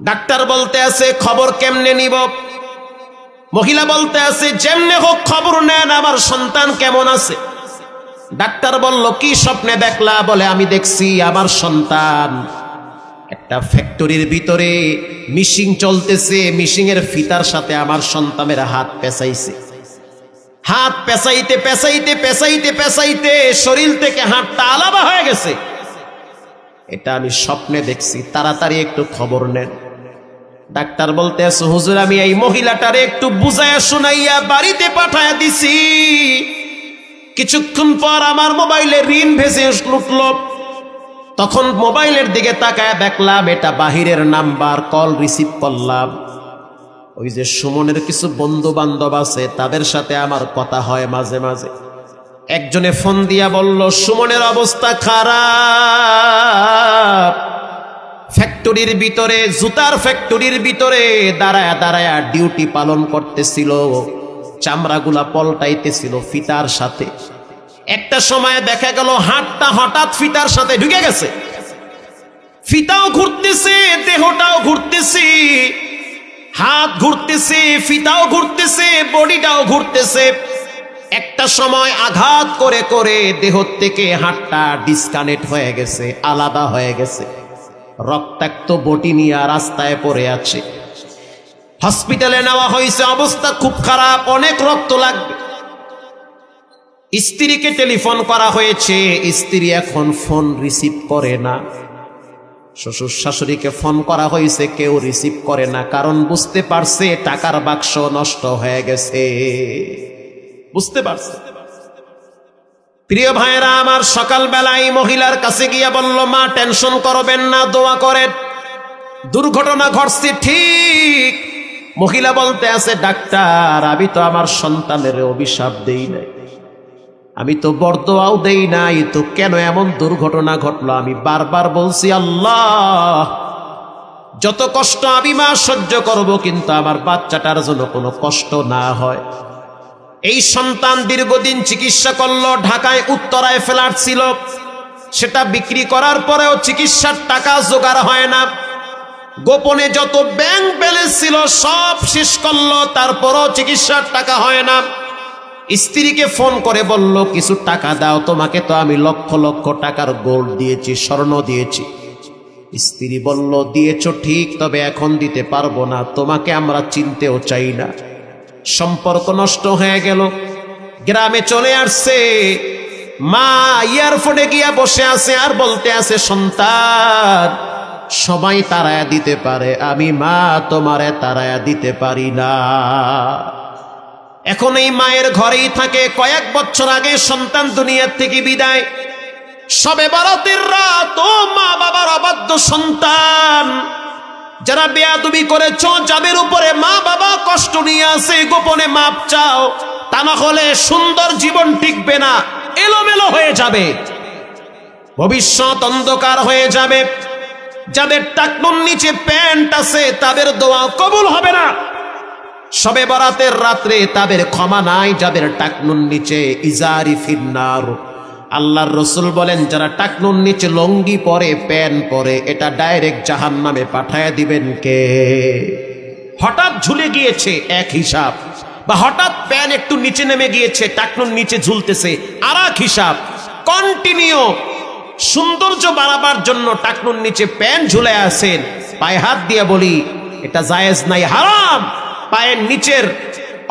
ডাক্তার বলতে আছে, খবর কেমনে নিব? মহিলা বলতে আছে, যেমনে হোক খবর নেন, আমার সন্তান কেমন আছে। ডাক্তার বলল, কি স্বপ্নে দেখলা? বলে, আমি দেখছি আমার সন্তান একটা ফ্যাক্টরির ভিতরে মিশিং চলতেছে, মিশিং এর ফিতার সাথে আমার সন্তানের হাত পেঁচাইছে। হাত পেঁচাইতে পেঁচাইতে পেঁচাইতে পেঁচাইতে শরীর থেকে হাতটা আলাদা হয়ে গেছে। এটা আমি স্বপ্নে দেখছি, তাড়াতাড়ি একটু খবর নেন। ডাক্তার বলতে আছে, হুজুর আমি এই মহিলাটারে একটু বুঝাইয়া শুনাইয়া বাড়িতে পাঠায়া দিছি, কিছুক্ষণ পর আমার মোবাইলে রিং ভেসে উঠল। তখন মোবাইলের দিকে তাকায় দেখলাম এটা বাহিরের নাম্বার, কল রিসিভ করলাম। ওই যে সুমনের কিছু বন্ধু বান্ধব আছে, তাদের সাথে আমার কথা হয় মাঝে মাঝে। একজনে ফোন দিয়া বলল সুমনের অবস্থা খারাপ, ফ্যাক্টরির ভিতরে, জুতার ফ্যাক্টরির ভিতরে দাঁড়ায়া দাঁড়ায়া ডিউটি পালন করতেছিল, চামড়াগুলা পল্টাইতেছিল ফিতার সাথে। একটা সময় দেখা গেল হাতটা হঠাৎ ফিতার সাথে ঢুকে গেছে, ফিতাও ঘুরতেছে, দেহটাও ঘুরতেছে, হাত ঘুরতেছে, ফিতাও ঘুরতেছে, বডিটাও ঘুরতেছে। একটা সময় আঘাত করে করে দেহ থেকে হাতটা ডিসকানেক্ট হয়ে গেছে, আলাদা হয়ে গেছে। রক্তাক্ত বটি নিয়ে রাস্তায় পড়ে আছে। হসপিটালে নেওয়া হয়েছে, অবস্থা খুব খারাপ, অনেক রক্ত লাগবে। স্ত্রীকে টেলিফোন করা হয়েছে, স্ত্রী এখন ফোন রিসিভ করে না। শ্বশুর শাশুড়িকে ফোন করা হয়েছে, কেউ রিসিভ করে না, কারণ বুঝতে পারছে টাকার বাক্স নষ্ট হয়ে গেছে, বুঝতে পারছে। প্রিয় ভাইরা আমার, সকালবেলায় মহিলার কাছে গিয়ে বলল, মা টেনশন করবেন না, দোয়া করেন, দুর্ঘটনা ঘটছে ঠিক। মহিলা বলতে আছে, ডাক্তার আমি তো আমার সন্তানের অভিশাপ দেই নাই, আমি তো বরদোয়াও দেই নাই, তো কেন এমন দুর্ঘটনা ঘটলো? আমি বারবার বলছি আল্লাহ যত কষ্ট আমি মা সহ্য করব, কিন্তু আমার বাচ্চাটার জন্য কোনো কষ্ট না হয়। এই সন্তান দীর্ঘদিন চিকিৎসা করলো, ঢাকায় উত্তরায় ফ্ল্যাট ছিল, সেটা বিক্রি করার পরেও চিকিৎসার টাকা জোগাড় হয় না। গোপনে যত ব্যাংক ব্যালেন্স ছিল সব শেষ করলো, তারপরও চিকিৎসার টাকা হয় না। স্ত্রীকে ফোন করে বলল, কিছু টাকা দাও, তোমাকে তো আমি লক্ষ লক্ষ টাকার গোল্ড দিয়েছি, স্বর্ণ দিয়েছি। স্ত্রী বলল, দিয়েছো ঠিক, তবে এখন দিতে পারবো না, তোমাকে আমরা চিনতেও চাই না। সম্পর্ক নষ্ট হয়ে গেল। গ্রামে চলে আসছে, মা এয়ারপোর্টে গিয়া বসে আছে আর বলতে আছে, সন্তান সবাই তাড়ায়া দিতে পারে, আমি মা তোমারে তাড়ায়া দিতে পারি না। এখন এই মায়ের ঘরেই থাকে। কয়েক বছর আগে সন্তান দুনিয়ার থেকে বিদায়। সবে বরাতের রাত, ও মা বাবার অবাধ্য সন্তান, যারা বেয়াদবি করেছ, যাদের উপরে মা বাবা কষ্ট নিয়ে আসে, গোপনে মাপ চাও, তা না হলে সুন্দর জীবন টিকবে না, এলোমেলো হয়ে যাবে, ভবিষ্যৎ অন্ধকার হয়ে যাবে। যাদের টাকনুর নিচে প্যান্ট আছে তাদের দোয়া কবুল হবে না। সবে বরাতের রাত্রে তাদের ক্ষমা নাই। যাদের টাকনুর নিচে ইজারি ফিন্নার, আল্লাহর রসুল বলেন যারা টাকনুর নিচে লঙ্গি পরে, প্যান্ট পরে, এটা ডাইরেক্ট জাহান্নামে পাঠায় দিবেন কে? হঠাৎ ঝুলে গিয়েছে এক হিসাব, বা হঠাৎ প্যান্ট একটু নিচে নেমে গিয়েছে, টাকনুর নিচে ঝুলতেছে আর এক হিসাব। কন্টিনিউ সৌন্দর্য বাড়াবার জন্য টাকনুর নিচে প্যান্ট ঝুলে আছেন, পায়ে হাত দিয়ে বলি এটা জায়েজ নাই, হারাম। পায়ের নিচের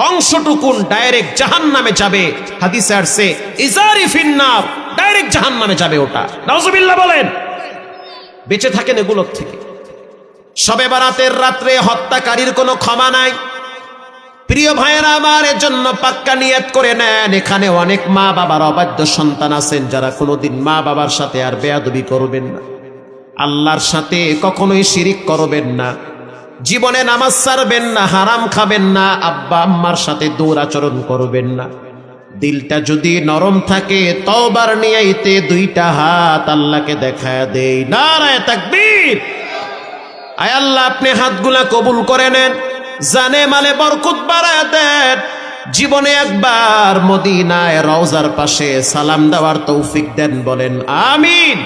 অংশটুকুন ডাইরেক্ট জাহান্নামে যাবে। হাদিসে আসছে ইজারি ফিন্নার, ডাইরেক্ট জাহান্নামে যাবে ওটা। নাউজুবিল্লাহ বলেন। বেঁচে থাকেন এগুলোর থেকে। শবে বরাতের রাত্রে হত্যাকারীর কোনো ক্ষমা নাই। প্রিয় ভাইয়েরা আমার, এর জন্য পাক্কা নিয়ত করে নেন। এখানে অনেক মা বাবার অবাধ্য সন্তান আছেন যারা কোনোদিন মা বাবার সাথে আর বেয়াদবি করবেন না, আল্লাহর সাথে কখনোই শিরিক করবেন না, জীবনে নামাজ ছাড়বেন না, হারাম খাবেন না, আব্বা আম্মার সাথে দুরাচরণ করবেন না। দিলটা যদি নরম থাকে, তওবার নিয়াইতে দুইটা হাত আল্লাহকে দেখায় দেই। নারায়ে তাকবীর। আয় আল্লাহ, আপনি হাতগুলা কবুল করে নেন, জানে মালে বরকত বাড়ায় দেন। জীবনে একবার মদিনায় রওজার পাশে সালাম দেওয়ার তৌফিক দেন, বলেন আমিন।